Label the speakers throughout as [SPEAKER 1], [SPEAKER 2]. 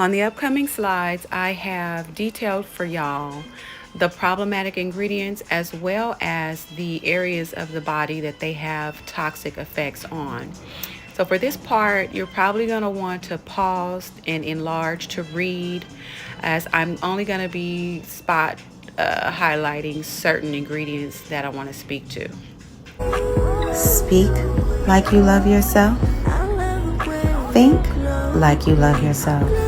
[SPEAKER 1] On the upcoming slides, I have detailed for y'all the problematic ingredients as well as the areas of the body that they have toxic effects on. So for this part, you're probably going to want to pause and enlarge to read, as I'm only going to be highlighting certain ingredients that I want to speak to.
[SPEAKER 2] Speak like you love yourself. Think like you love yourself.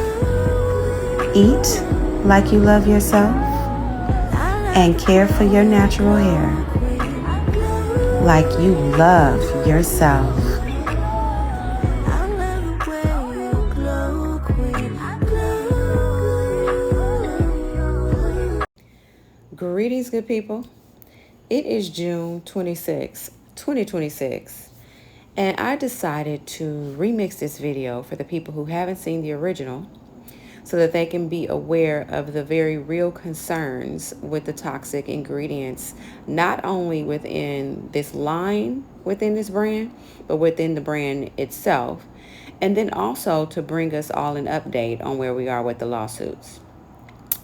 [SPEAKER 2] Eat like you love yourself. And care for your natural hair like you love yourself.
[SPEAKER 1] Greetings, good people. It is June 26, 2026, and I decided to remix this video for the people who haven't seen the original so that they can be aware of the very real concerns with the toxic ingredients, not only within this line, within this brand, but within the brand itself, and then also to bring us all an update on where we are with the lawsuits.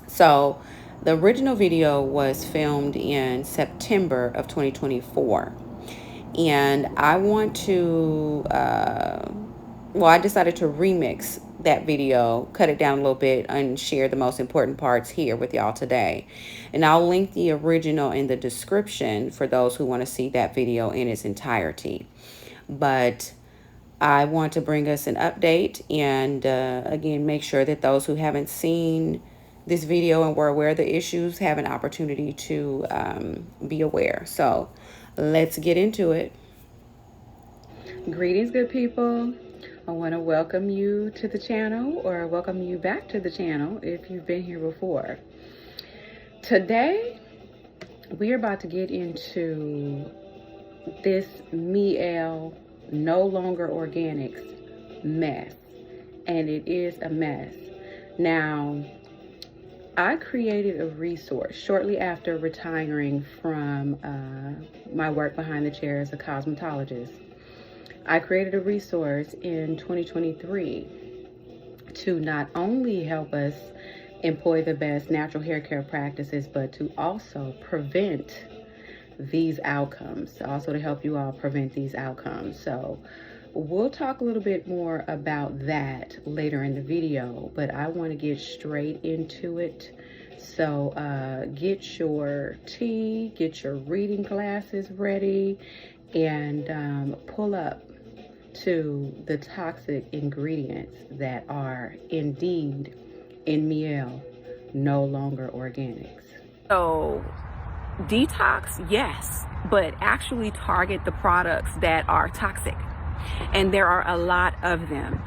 [SPEAKER 1] So the original video was filmed in September of 2024. And I want to, I decided to remix that video, cut it down a little bit, and share the most important parts here with y'all today. And I'll link the original in the description for those who want to see that video in its entirety. But I want to bring us an update and, again, make sure that those who haven't seen this video and were aware of the issues have an opportunity to be aware. So let's get into it. Greetings, good people. I want to welcome you to the channel, or welcome you back to the channel if you've been here before. Today, we are about to get into this Mielle no longer organics mess, and it is a mess. Now, I created a resource shortly after retiring from my work behind the chair as a cosmetologist. I created a resource in 2023 to not only help us employ the best natural hair care practices, but to also prevent these outcomes, also to help you all prevent these outcomes. So we'll talk a little bit more about that later in the video, but I want to get straight into it. So get your tea, get your reading glasses ready, and pull up to the toxic ingredients that are indeed in Mielle no longer organics. So detox, yes, but actually target the products that are toxic. And there are a lot of them,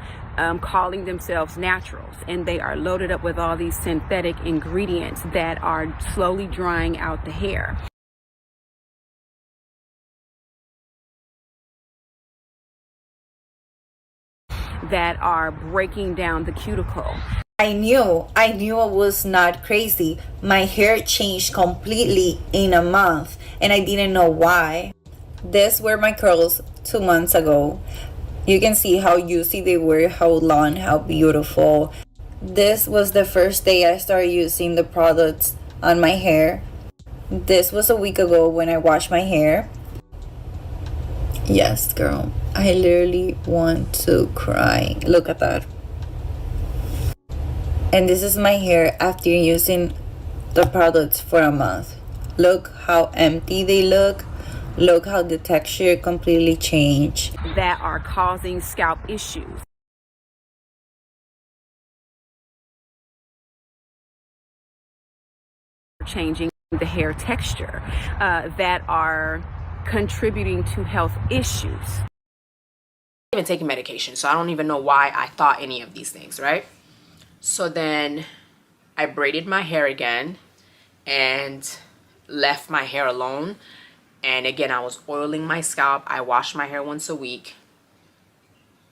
[SPEAKER 1] calling themselves naturals, and they are loaded up with all these synthetic ingredients that are slowly drying out the hair. That are breaking down the cuticle.
[SPEAKER 2] I knew I was not crazy. My hair changed completely in a month, and I didn't know why. These were my curls 2 months ago. You can see how juicy they were, how long, how beautiful. This was the first day I started using the products on my hair. This was a week ago when I washed my hair. Yes, girl, I literally want to cry. Look at that. And this is my hair after using the products for a month. Look how empty they look. Look how the texture completely changed.
[SPEAKER 1] That are causing scalp issues. Changing the hair texture, that are contributing to health issues.
[SPEAKER 3] Even taking medication, so I don't even know why I thought any of these things, right? So then I braided my hair again and left my hair alone. And again, I was oiling my scalp. I wash my hair once a week.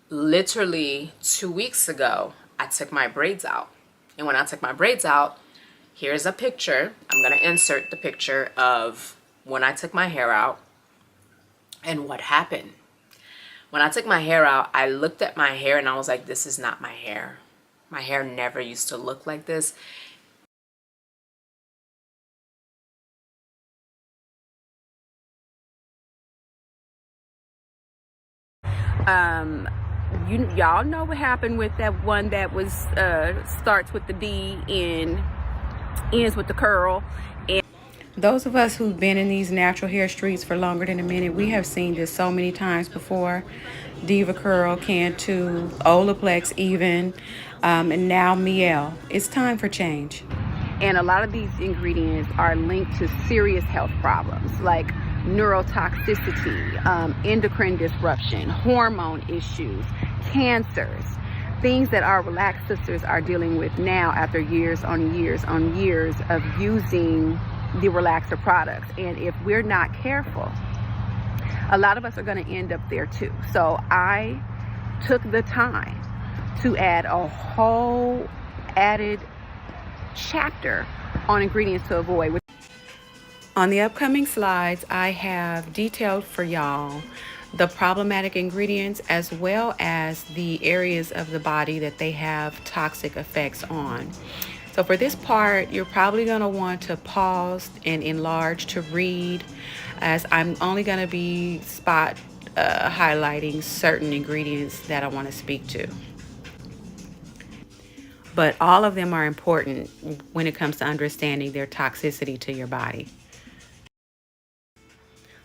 [SPEAKER 3] Literally 2 weeks ago, I took my braids out. And when I took my braids out, here's a picture. I'm going to insert the picture of when I took my hair out and what happened. When I took my hair out, I looked at my hair and I was like, this is not my hair. My hair never used to look like this. Y'all know what happened with that one that was starts with the D and ends with the curl. And
[SPEAKER 1] those of us who've been in these natural hair streets for longer than a minute, we have seen this so many times before. Diva Curl, Cantu, Olaplex even, and now Mielle. It's time for change. And a lot of these ingredients are linked to serious health problems like neurotoxicity, endocrine disruption, hormone issues, cancers, things that our relaxed sisters are dealing with now after years on years on years of using the relaxer products. And if we're not careful, a lot of us are going to end up there too. So I took the time to add a whole added chapter on ingredients to avoid. On the upcoming slides, I have detailed for y'all the problematic ingredients as well as the areas of the body that they have toxic effects on. So for this part, you're probably going to want to pause and enlarge to read, as I'm only going to be highlighting certain ingredients that I want to speak to. But all of them are important when it comes to understanding their toxicity to your body.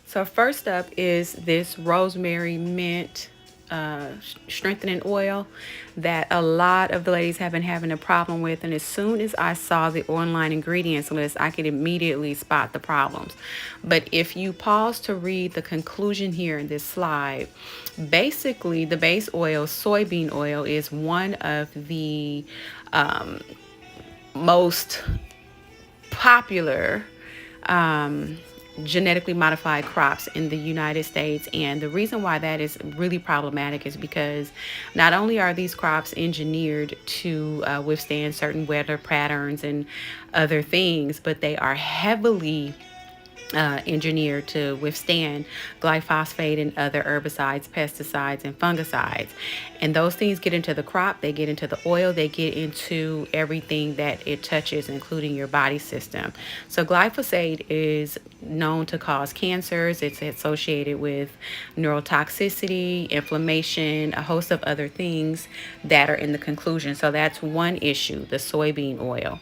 [SPEAKER 1] So first up is this rosemary mint strengthening oil that a lot of the ladies have been having a problem with, and as soon as I saw the online ingredients list, I could immediately spot the problems. But if you pause to read the conclusion here in this slide, basically the base oil, soybean oil, is one of the most popular genetically modified crops in the United States. And the reason why that is really problematic is because not only are these crops engineered to withstand certain weather patterns and other things, but they are heavily engineered to withstand glyphosate and other herbicides, pesticides, and fungicides. And those things get into the crop, they get into the oil, they get into everything that it touches, including your body system. So glyphosate is known to cause cancers. It's associated with neurotoxicity, inflammation, a host of other things that are in the conclusion. So that's one issue, the soybean oil.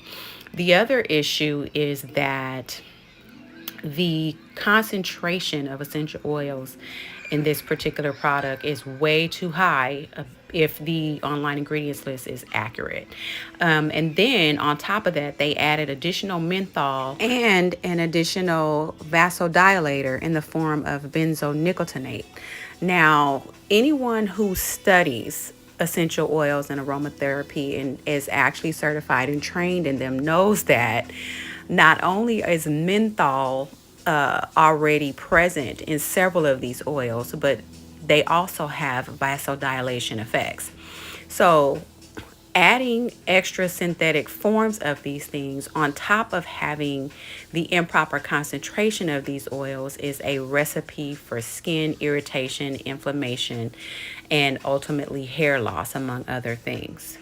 [SPEAKER 1] The other issue is that the concentration of essential oils in this particular product is way too high if the online ingredients list is accurate. And then on top of that, they added additional menthol and an additional vasodilator in the form of benzonicotinate. Now, anyone who studies essential oils and aromatherapy and is actually certified and trained in them knows that not only is menthol already present in several of these oils, but they also have vasodilation effects. So adding extra synthetic forms of these things on top of having the improper concentration of these oils is a recipe for skin irritation, inflammation, and ultimately hair loss, among other things.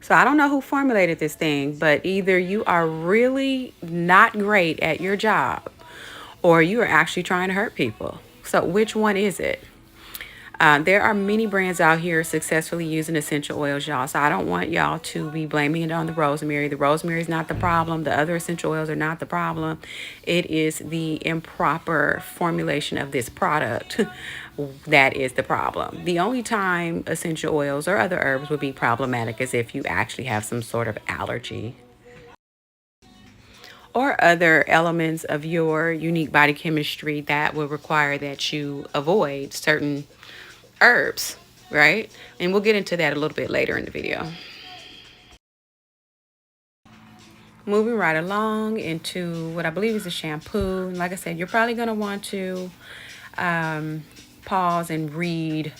[SPEAKER 1] So I don't know who formulated this thing, but either you are really not great at your job or you are actually trying to hurt people. So which one is it? There are many brands out here successfully using essential oils, y'all. So I don't want y'all to be blaming it on the rosemary. The rosemary is not the problem. The other essential oils are not the problem. It is the improper formulation of this product that is the problem. The only time essential oils or other herbs would be problematic is if you actually have some sort of allergy or other elements of your unique body chemistry that will require that you avoid certain herbs, right? And we'll get into that a little bit later in the video. Moving right along into what I believe is a shampoo. Like I said, you're probably going to want to pause and read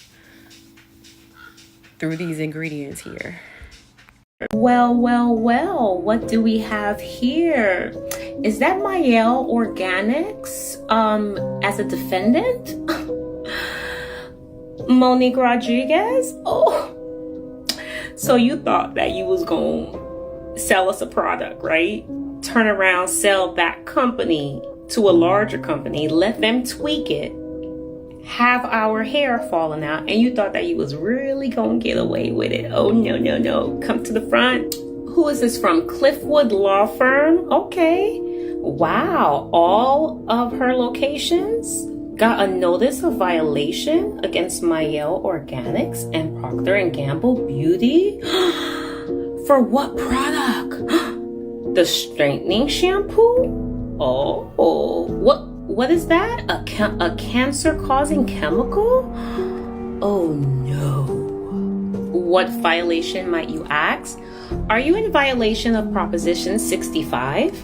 [SPEAKER 1] through these ingredients here.
[SPEAKER 4] Well, what do we have here? Is that Mielle Organics as a defendant? Monique Rodriguez? Oh, So you thought that you was going to sell us a product, right? Turn around, sell that company to a larger company, let them tweak it, have our hair falling out, and you thought that you was really going to get away with it. Oh, no, no, no. Come to the front. Who is this from? Cliffwood Law Firm. Okay. Wow. All of her locations got a notice of violation against Mielle Organics and Procter & Gamble Beauty. For what product? The straightening shampoo? Oh, what is that? A cancer-causing chemical? Oh no. What violation, might you ask? Are you in violation of Proposition 65?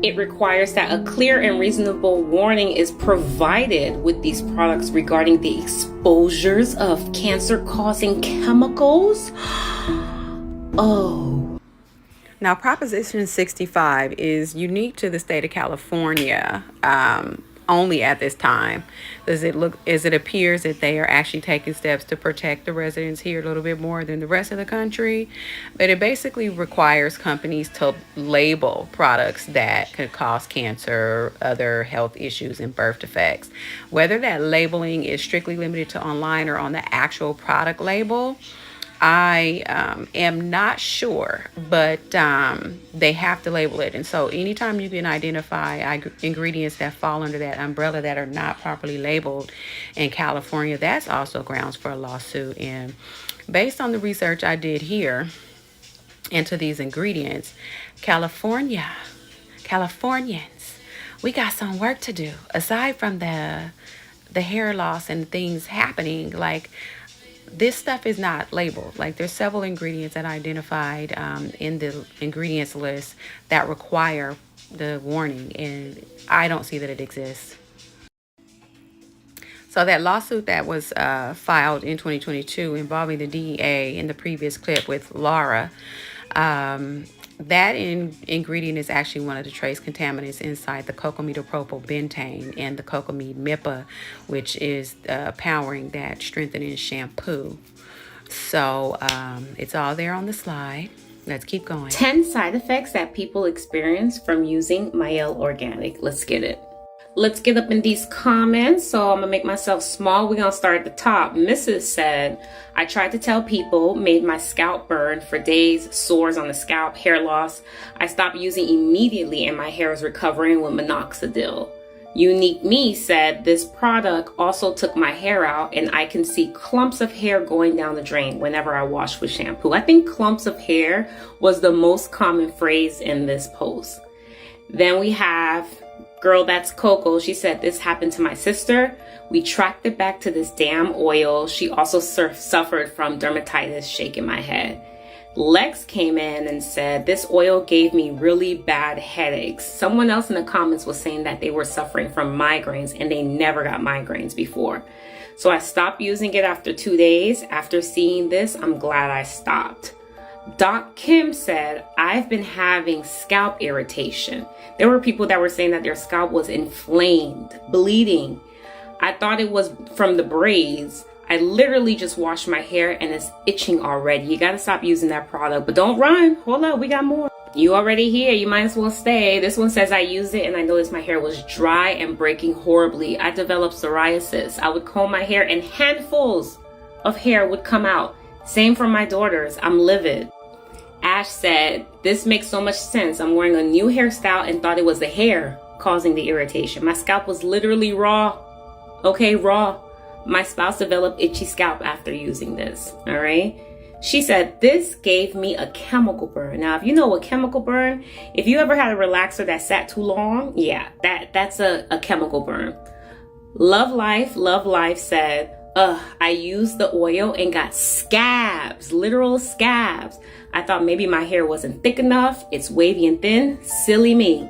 [SPEAKER 4] It requires that a clear and reasonable warning is provided with these products regarding the exposures of cancer-causing chemicals. Oh.
[SPEAKER 1] Now, Proposition 65 is unique to the state of California only at this time. It appears that they are actually taking steps to protect the residents here a little bit more than the rest of the country. But it basically requires companies to label products that could cause cancer, other health issues, and birth defects. Whether that labeling is strictly limited to online or on the actual product label, I am not sure, but they have to label it. And so anytime you can identify ingredients that fall under that umbrella that are not properly labeled in California, that's also grounds for a lawsuit. And based on the research I did here into these ingredients, Californians, we got some work to do. Aside from the hair loss and things happening, like, this stuff is not labeled. Like, there's several ingredients that I identified in the ingredients list that require the warning, and I don't see that it exists. So that lawsuit that was filed in 2022 involving the DEA in the previous clip with Laura, that ingredient is actually one of the trace contaminants inside the cocamidopropyl bentane and the cocamide MIPA, which is powering that strengthening shampoo. So it's all there on the slide. Let's keep going.
[SPEAKER 4] 10 side effects that people experience from using Mielle Organic. Let's get it. Let's get up in these comments. So I'm gonna make myself small. We're gonna start at the top. Mrs. said, I tried to tell people, made my scalp burn for days, sores on the scalp, hair loss. I stopped using immediately and my hair is recovering with minoxidil. Unique Me said, this product also took my hair out and I can see clumps of hair going down the drain whenever I wash with shampoo. I think clumps of hair was the most common phrase in this post. Then we have Girl That's Coco. She said, this happened to my sister. We tracked it back to this damn oil. She also suffered from dermatitis, shaking my head. Lex came in and said, this oil gave me really bad headaches. Someone else in the comments was saying that they were suffering from migraines and they never got migraines before. So I stopped using it after 2 days. After seeing this, I'm glad I stopped. Doc Kim said, I've been having scalp irritation. There were people that were saying that their scalp was inflamed, bleeding. I thought it was from the braids. I literally just washed my hair and it's itching already. You got to stop using that product, but don't run. Hold up, we got more. You already here, you might as well stay. This one says, I used it and I noticed my hair was dry and breaking horribly. I developed psoriasis. I would comb my hair and handfuls of hair would come out. Same for my daughters. I'm livid. Ash said, this makes so much sense. I'm wearing a new hairstyle and thought it was the hair causing the irritation. My scalp was literally raw. Okay, raw. My spouse developed itchy scalp after using this. All right. She said, this gave me a chemical burn. Now, if you know a chemical burn, if you ever had a relaxer that sat too long, yeah, that's a chemical burn. Love Life said, I used the oil and got scabs, literal scabs. I thought maybe my hair wasn't thick enough. It's wavy and thin. Silly me.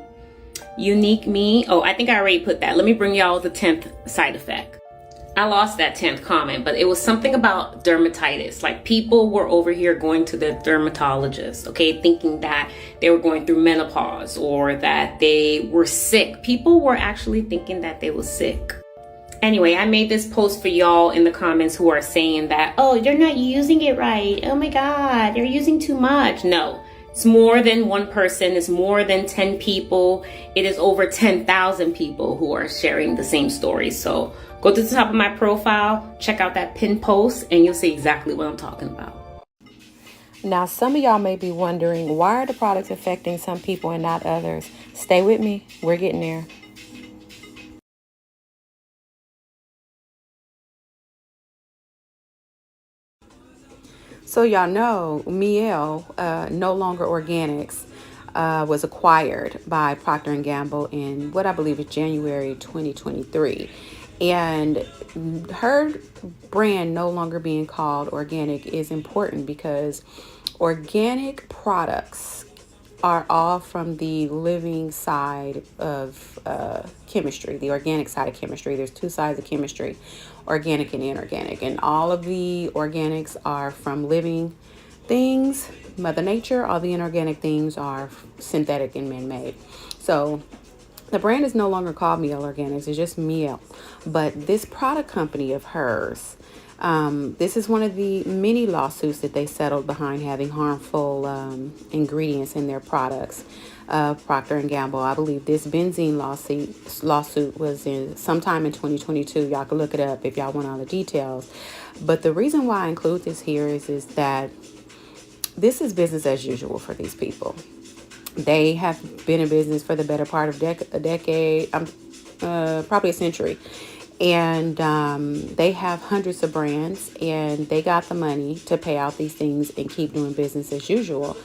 [SPEAKER 4] Unique Me. Oh, I think I already put that. Let me bring y'all the 10th side effect. I lost that 10th comment, but it was something about dermatitis. Like, people were over here going to the dermatologist, okay, thinking that they were going through menopause or that they were sick. People were actually thinking that they were sick. Anyway, I made this post for y'all in the comments who are saying that, oh, you're not using it right. Oh my God, you're using too much. No, it's more than one person. It's more than 10 people. It is over 10,000 people who are sharing the same story. So go to the top of my profile, check out that pinned post, and you'll see exactly what I'm talking about.
[SPEAKER 1] Now, some of y'all may be wondering, why are the products affecting some people and not others? Stay with me. We're getting there. So y'all know Mielle, no longer organics, was acquired by Procter & Gamble in what I believe is January 2023. And her brand no longer being called organic is important because organic products are all from the living side of chemistry, the organic side of chemistry. There's two sides of chemistry, organic and inorganic. And all of the organics are from living things, Mother Nature. All the inorganic things are synthetic and man-made. So the brand is no longer called Mielle Organics. It's just Mielle. But this product company of hers, this is one of the many lawsuits that they settled behind having harmful ingredients in their products. Procter & Gamble, I believe this benzene lawsuit was in sometime in 2022. Y'all can look it up if y'all want all the details. But the reason why I include this here is that this is business as usual for these people. They have been in business for the better part of a decade, probably a century. And they have hundreds of brands, and they got the money to pay out these things and keep doing business as usual.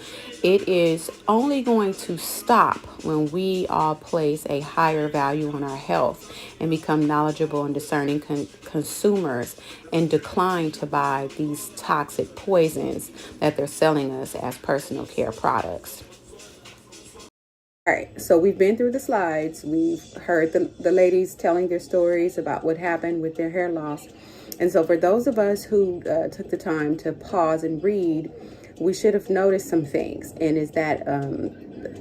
[SPEAKER 1] It is only going to stop when we all place a higher value on our health and become knowledgeable and discerning consumers and decline to buy these toxic poisons that they're selling us as personal care products. All right, so we've been through the slides. We've heard the ladies telling their stories about what happened with their hair loss. And so for those of us who took the time to pause and read, we should have noticed some things. And is that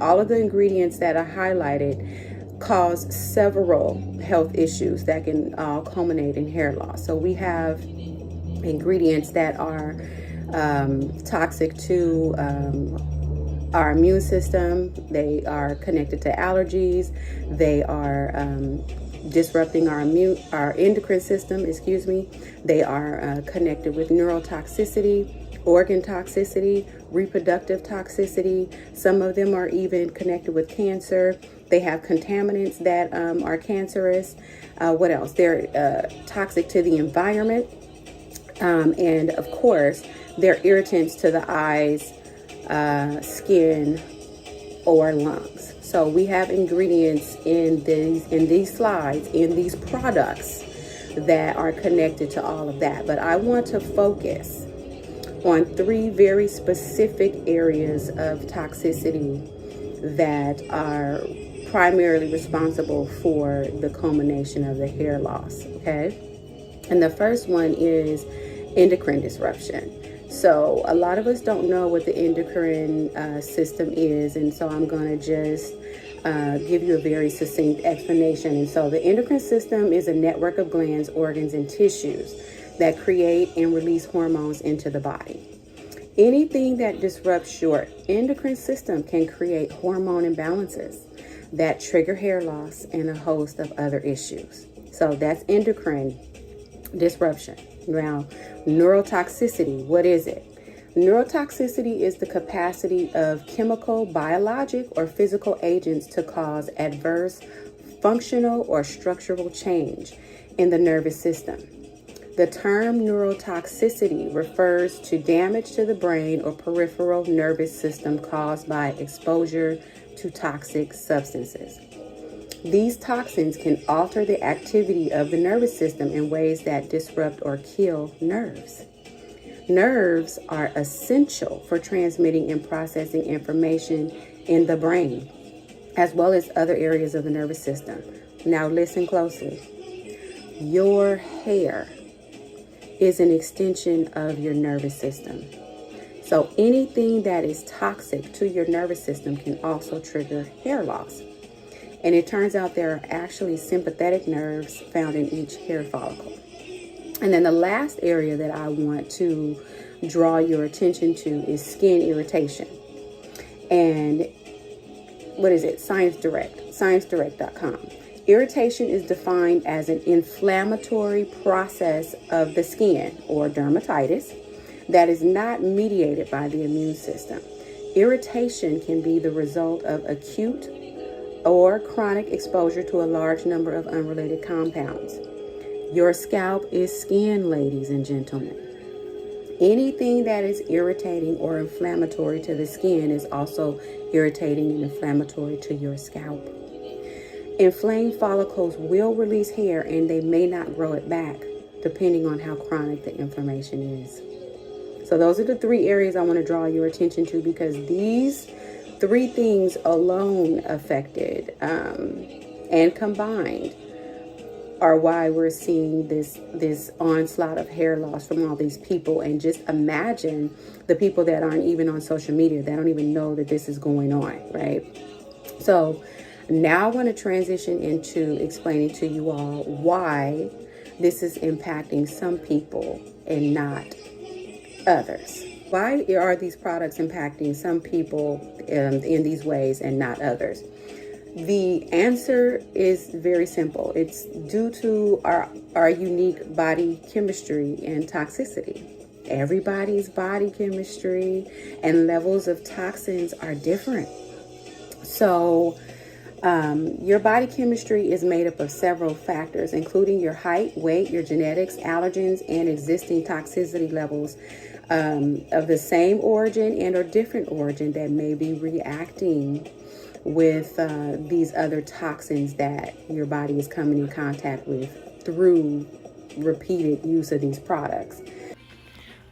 [SPEAKER 1] all of the ingredients that I highlighted cause several health issues that can all culminate in hair loss. So we have ingredients that are toxic to our immune system. They are connected to allergies. They are disrupting our endocrine system, They are connected with neurotoxicity, organ toxicity, reproductive toxicity. Some of them are even connected with cancer. They have contaminants that are cancerous. What else? They're toxic to the environment. And of course, they're irritants to the eyes, skin, or lungs. So we have ingredients in these slides, in these products that are connected to all of that. But I want to focus on three very specific areas of toxicity that are primarily responsible for the culmination of the hair loss, okay? And the first one is endocrine disruption. So a lot of us don't know what the endocrine system is, and so I'm going to just give you a very succinct explanation. And so the endocrine system is a network of glands, organs, and tissues that create and release hormones into the body. Anything that disrupts your endocrine system can create hormone imbalances that trigger hair loss and a host of other issues. So that's endocrine disruption. Now, neurotoxicity, what is it? Neurotoxicity is the capacity of chemical, biologic, or physical agents to cause adverse functional or structural change in the nervous system. The term neurotoxicity refers to damage to the brain or peripheral nervous system caused by exposure to toxic substances. These toxins can alter the activity of the nervous system in ways that disrupt or kill nerves. Nerves are essential for transmitting and processing information in the brain, as well as other areas of the nervous system. Now listen closely. Your hair is an extension of your nervous system. So anything that is toxic to your nervous system can also trigger hair loss. And it turns out there are actually sympathetic nerves found in each hair follicle. And then the last area that I want to draw your attention to is skin irritation. And what is it? ScienceDirect.com. Irritation is defined as an inflammatory process of the skin or dermatitis that is not mediated by the immune system. Irritation can be the result of acute or chronic exposure to a large number of unrelated compounds. Your scalp is skin, ladies and gentlemen. Anything that is irritating or inflammatory to the skin is also irritating and inflammatory to your scalp. Inflamed follicles will release hair and they may not grow it back, depending on how chronic the inflammation is. So those are the 3 areas I want to draw your attention to, because these 3 things alone affected and combined are why we're seeing this onslaught of hair loss from all these people. And just imagine the people that aren't even on social media, that don't even know that this is going on, right? So now I want to transition into explaining to you all why this is impacting some people and not others. Why are these products impacting some people in these ways and not others? The answer is very simple. It's due to our unique body chemistry and toxicity. Everybody's body chemistry and levels of toxins are different. So your body chemistry is made up of several factors, including your height, weight, your genetics, allergens, and existing toxicity levels of the same origin and or different origin that may be reacting with these other toxins that your body is coming in contact with through repeated use of these products.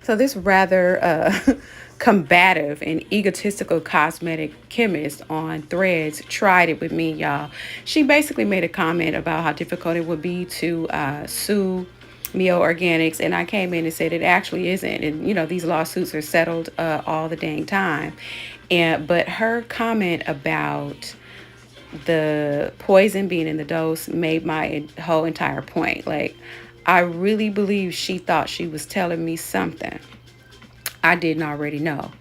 [SPEAKER 1] So this rather combative and egotistical cosmetic chemist on Threads tried it with me, y'all. She basically made a comment about how difficult it would be to sue Mielle Organics, and I came in and said it actually isn't. And you know, these lawsuits are settled all the dang time. But her comment about the poison being in the dose made my whole entire point. Like, I really believe she thought she was telling me something I didn't already know.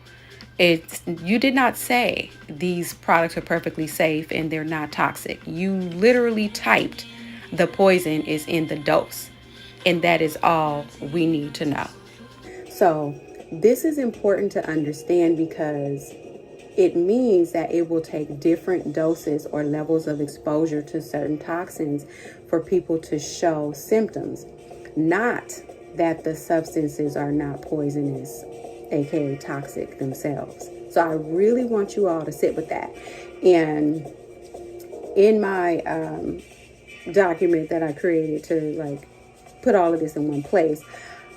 [SPEAKER 1] You did not say these products are perfectly safe and they're not toxic. You literally typed the poison is in the dose. And that is all we need to know. So this is important to understand because it means that it will take different doses or levels of exposure to certain toxins for people to show symptoms. Not that the substances are not poisonous, aka toxic themselves. So I really want you all to sit with that. And in my document that I created to put all of this in one place,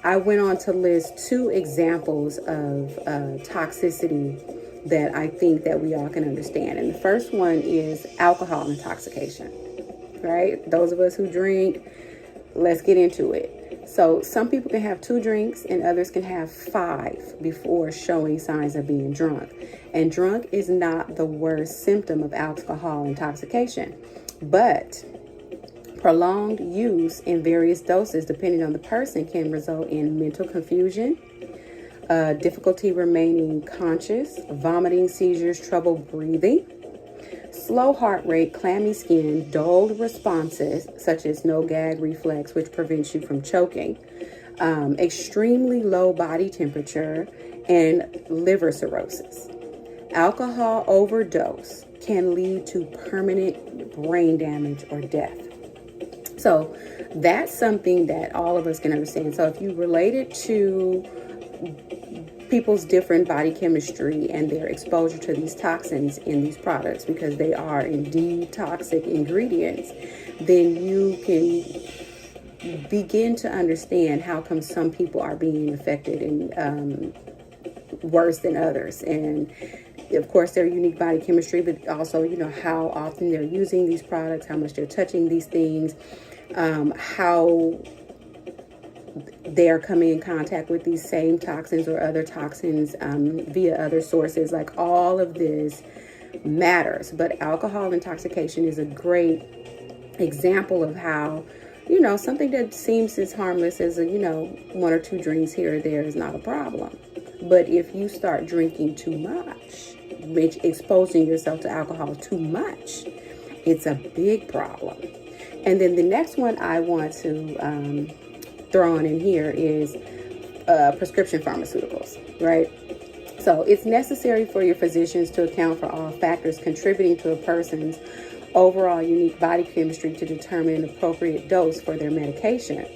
[SPEAKER 1] I went on to list 2 examples of toxicity that I think that we all can understand. And the first one is alcohol intoxication, right? Those of us who drink, let's get into it. So some people can have 2 drinks and others can have 5 before showing signs of being drunk. And drunk is not the worst symptom of alcohol intoxication, but prolonged use in various doses, depending on the person, can result in mental confusion, difficulty remaining conscious, vomiting, seizures, trouble breathing, slow heart rate, clammy skin, dulled responses, such as no gag reflex, which prevents you from choking, extremely low body temperature, and liver cirrhosis. Alcohol overdose can lead to permanent brain damage or death. So that's something that all of us can understand. So if you relate it to people's different body chemistry and their exposure to these toxins in these products, because they are indeed toxic ingredients, then you can begin to understand how come some people are being affected and worse than others. And of course, their unique body chemistry, but also, how often they're using these products, how much they're touching these things, how they're coming in contact with these same toxins or other toxins via other sources. Like, all of this matters. But alcohol intoxication is a great example of how, something that seems as harmless as one or two drinks here or there is not a problem. But if you start drinking too much, which exposing yourself to alcohol too much, it's a big problem. And then the next one I want to throw on in here is prescription pharmaceuticals, right? So it's necessary for your physicians to account for all factors contributing to a person's overall unique body chemistry to determine an appropriate dose for their medication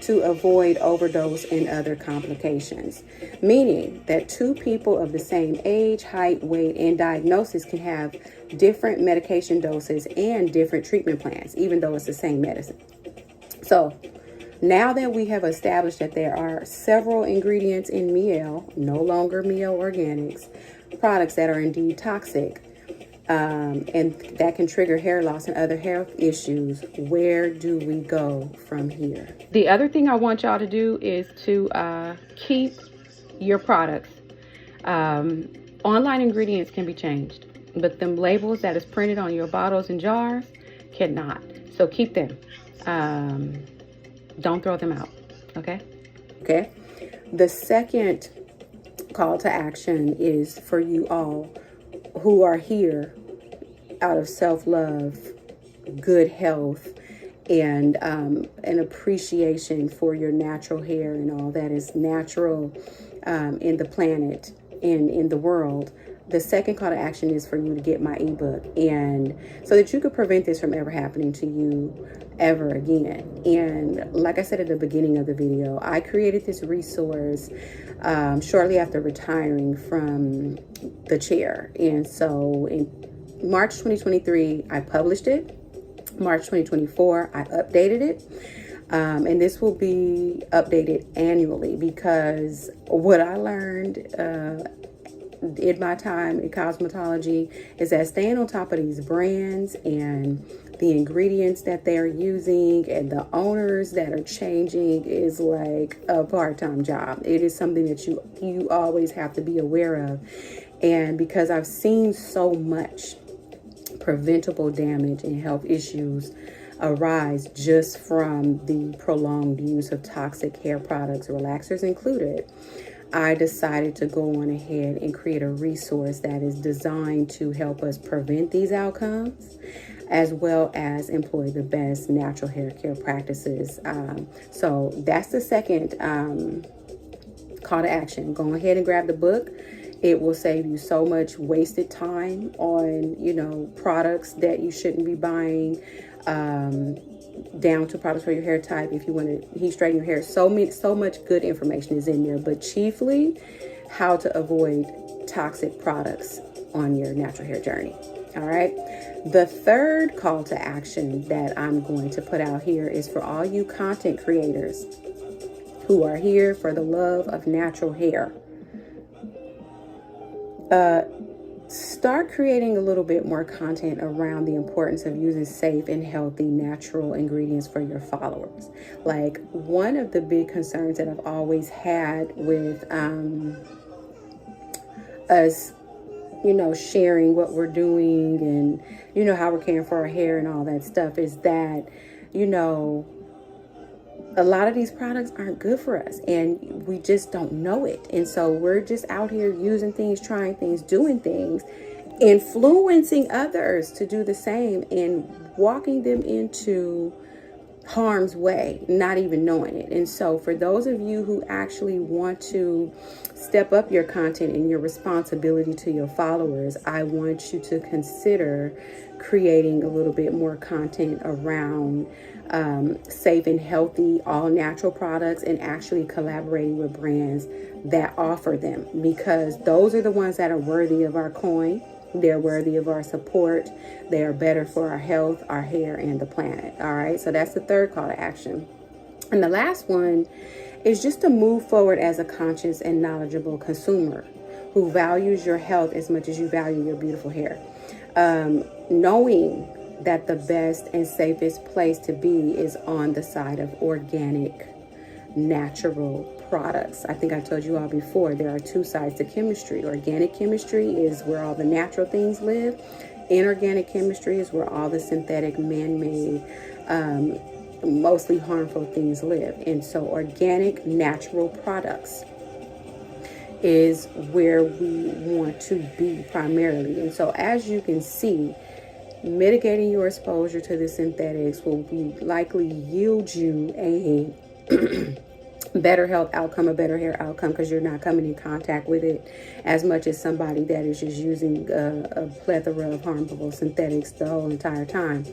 [SPEAKER 1] to avoid overdose and other complications. Meaning that two people of the same age, height, weight, and diagnosis can have different medication doses and different treatment plans, even though it's the same medicine. So now that we have established that there are several ingredients in Mielle, no longer Mielle Organics, products that are indeed toxic, and that can trigger hair loss and other health issues, where do we go from here? The other thing I want y'all to do is to keep your products. Online ingredients can be changed, but them labels that is printed on your bottles and jars cannot. So keep them. Don't throw them out. Okay? Okay. The second call to action is for you all who are here out of self-love, good health, and an appreciation for your natural hair and all that is natural in the planet and in the world. The second call to action is for you to get my ebook, and so that you could prevent this from ever happening to you ever again. And like I said at the beginning of the video, I created this resource shortly after retiring from the chair. And so in March 2023, I published it. March 2024, I updated it. And this will be updated annually, because what I learned in my time in cosmetology is that staying on top of these brands and the ingredients that they're using and the owners that are changing is like a part-time job. It is something that you always have to be aware of. And because I've seen so much preventable damage and health issues arise just from the prolonged use of toxic hair products, relaxers included, I decided to go on ahead and create a resource that is designed to help us prevent these outcomes, as well as employ the best natural hair care practices. So that's the second call to action. Go ahead and grab the book. It will save you so much wasted time on, products that you shouldn't be buying, down to products for your hair type. If you want to heat straighten your hair, so much good information is in there, but chiefly how to avoid toxic products on your natural hair journey. All right. The third call to action that I'm going to put out here is for all you content creators who are here for the love of natural hair. Start creating a little bit more content around the importance of using safe and healthy natural ingredients for your followers. Like, one of the big concerns that I've always had with us, sharing what we're doing and, how we're caring for our hair and all that stuff is that, a lot of these products aren't good for us and we just don't know it. And so we're just out here using things, trying things, doing things, influencing others to do the same and walking them into harm's way, not even knowing it. And so for those of you who actually want to step up your content and your responsibility to your followers, I want you to consider creating a little bit more content around safe and healthy, all natural products, and actually collaborating with brands that offer them, because those are the ones that are worthy of our coin. They're worthy of our support. They are better for our health, our hair, and the planet. All right. So that's the third call to action. And the last one is just to move forward as a conscious and knowledgeable consumer who values your health as much as you value your beautiful hair. Knowing that the best and safest place to be is on the side of organic natural products. I think I told you all before, there are two sides to chemistry. Organic chemistry is where all the natural things live. Inorganic chemistry is where all the synthetic, man-made, mostly harmful things live. And so organic, natural products is where we want to be primarily. And so as you can see, mitigating your exposure to the synthetics will likely yield you a better health outcome, a better hair outcome, because you're not coming in contact with it as much as somebody that is just using a plethora of harmful synthetics the whole entire time.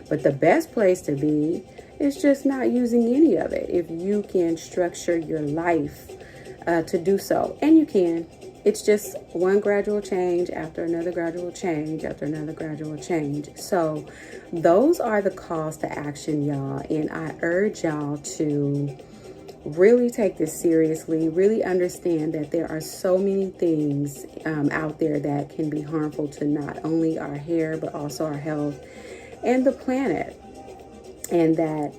[SPEAKER 1] But the best place to be is just not using any of it. If you can structure your life to do so, and you can, it's just one gradual change after another gradual change after another gradual change. So those are the calls to action, y'all. And I urge y'all to really take this seriously, really understand that there are so many things out there that can be harmful to not only our hair, but also our health and the planet. And that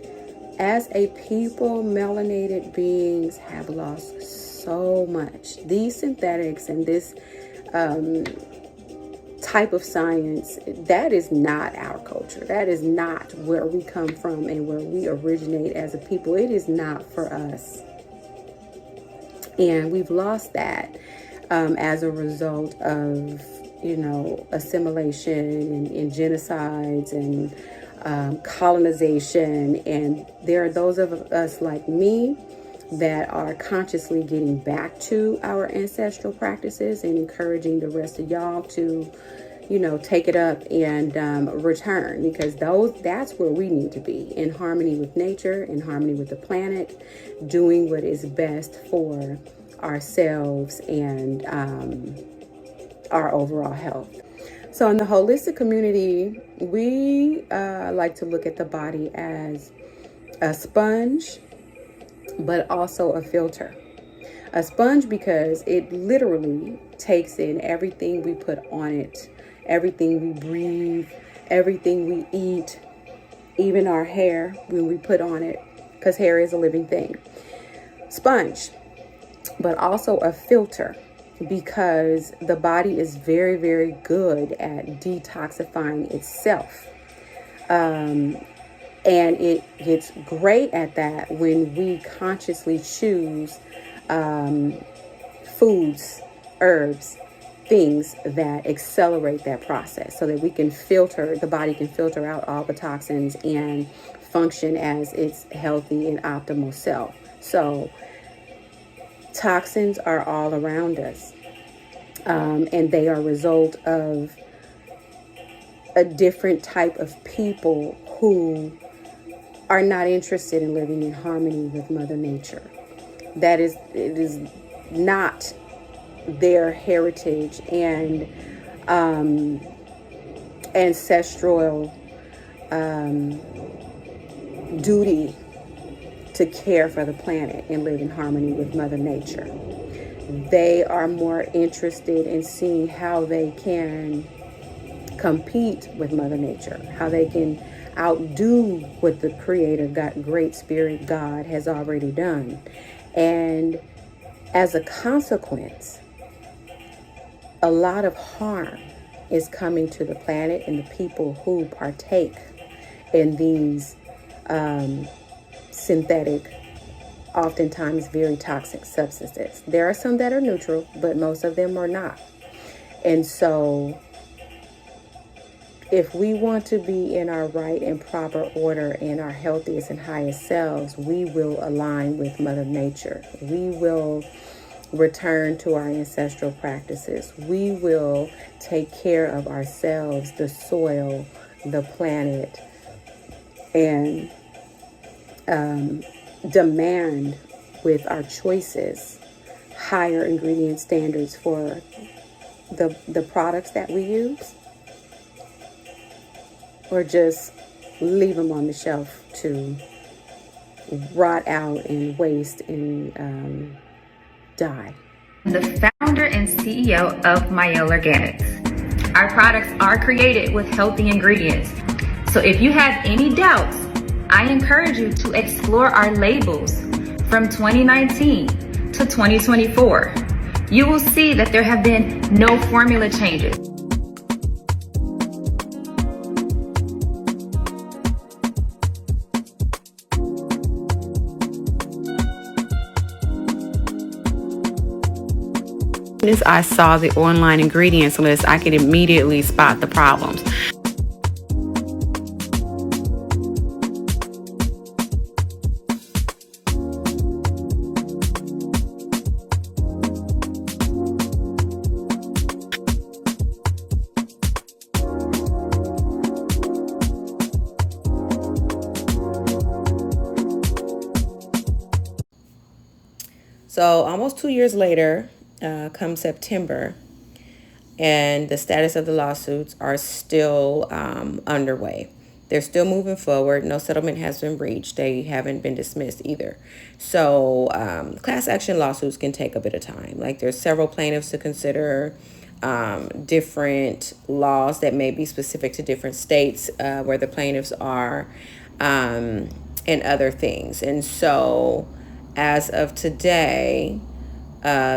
[SPEAKER 1] as a people, melanated beings have lost so much. These synthetics and this type of science, that is not our culture. That is not where we come from and where we originate as a people. It is not for us. And we've lost that as a result of, assimilation and genocides and colonization. And there are those of us like me that are consciously getting back to our ancestral practices and encouraging the rest of y'all to, take it up and return, because that's where we need to be, in harmony with nature, in harmony with the planet, doing what is best for ourselves and our overall health. So in the holistic community, we like to look at the body as a sponge, but also a filter. A sponge because it literally takes in everything we put on it, everything we breathe, everything we eat, even our hair when we put on it, because hair is a living thing. Sponge, but also a filter, because the body is very, very good at detoxifying itself. And it gets great at that when we consciously choose foods, herbs, things that accelerate that process, so that we can the body can filter out all the toxins and function as its healthy and optimal self. So toxins are all around us, and they are a result of a different type of people who are not interested in living in harmony with Mother Nature. It is not their heritage and ancestral duty to care for the planet and live in harmony with Mother Nature. They are more interested in seeing how they can compete with Mother Nature, how they can outdo what the Creator, Great Spirit God, has already done. And as a consequence, a lot of harm is coming to the planet and the people who partake in these synthetic, oftentimes very toxic substances. There are some that are neutral, but most of them are not. And so if we want to be in our right and proper order and our healthiest and highest selves, we will align with Mother Nature. We will return to our ancestral practices. We will take care of ourselves, the soil, the planet, and demand with our choices higher ingredient standards for the products that we use, or just leave them on the shelf to rot out and waste and die.
[SPEAKER 5] The founder and CEO of Mielle Organics. Our products are created with healthy ingredients. So if you have any doubts, I encourage you to explore our labels. from 2019 to 2024, you will see that there have been no formula changes.
[SPEAKER 1] As I saw the online ingredients list, I could immediately spot the problems. So almost 2 years later, come September, and the status of the lawsuits are still underway. They're still moving forward. No settlement has been reached. They haven't been dismissed either. So class action lawsuits can take a bit of time. Like, there's several plaintiffs to consider, different laws that may be specific to different states where the plaintiffs are, and other things. And so as of today,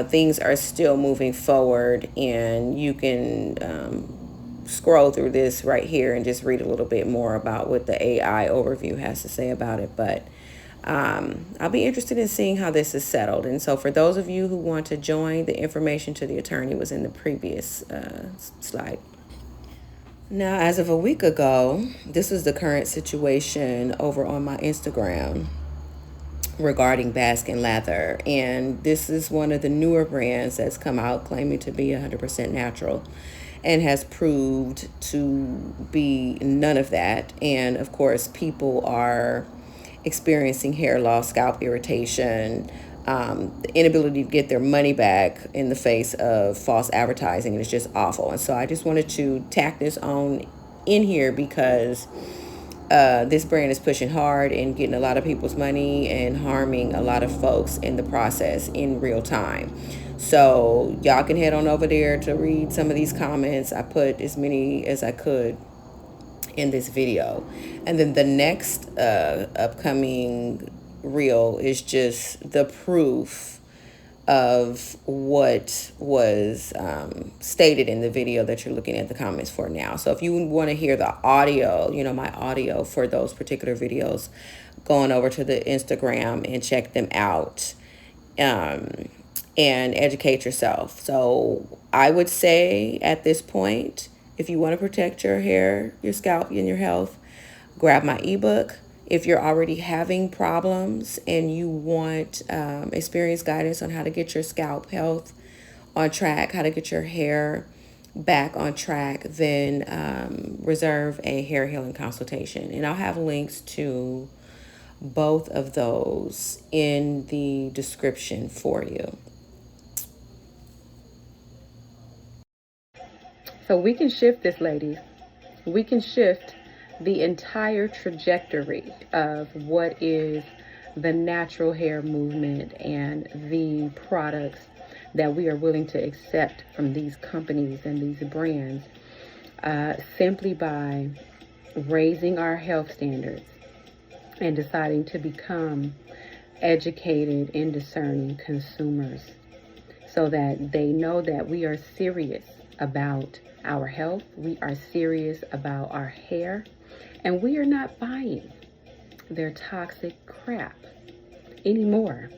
[SPEAKER 1] things are still moving forward, and you can scroll through this right here and just read a little bit more about what the AI overview has to say about it. But I'll be interested in seeing how this is settled. And so for those of you who want to join, the information to the attorney was in the previous slide. Now, as of a week ago, this is the current situation over on my Instagram regarding Baskin Lather, and this is one of the newer brands that's come out claiming to be 100% natural and has proved to be none of that. And of course, people are experiencing hair loss, scalp irritation, the inability to get their money back in the face of false advertising, and it's just awful. And so I just wanted to tack this on in here because this brand is pushing hard and getting a lot of people's money and harming a lot of folks in the process in real time. So y'all can head on over there to read some of these comments. I put as many as I could in this video. And then the next upcoming reel is just the proof of what was stated in the video that you're looking at the comments for now. So if you want to hear the audio, my audio for those particular videos, going over to the Instagram and check them out, and educate yourself. So I would say at this point, if you want to protect your hair, your scalp, and your health, grab my ebook. If you're already having problems and you want experience guidance on how to get your scalp health on track, how to get your hair back on track, then reserve a hair healing consultation. And I'll have links to both of those in the description for you. So we can shift this, ladies. We can shift the entire trajectory of what is the natural hair movement and the products that we are willing to accept from these companies and these brands, simply by raising our health standards and deciding to become educated and discerning consumers, so that they know that we are serious about our health, we are serious about our hair, and we are not buying their toxic crap anymore.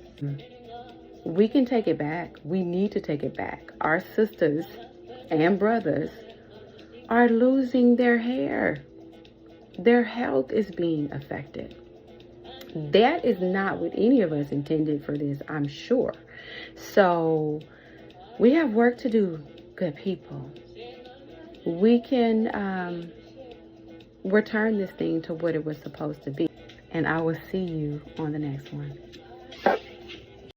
[SPEAKER 1] We can take it back. We need to take it back. Our sisters and brothers are losing their hair. Their health is being affected. That is not what any of us intended for this, I'm sure. So we have work to do, good people. We can return this thing to what it was supposed to be. And I will see you on the next one.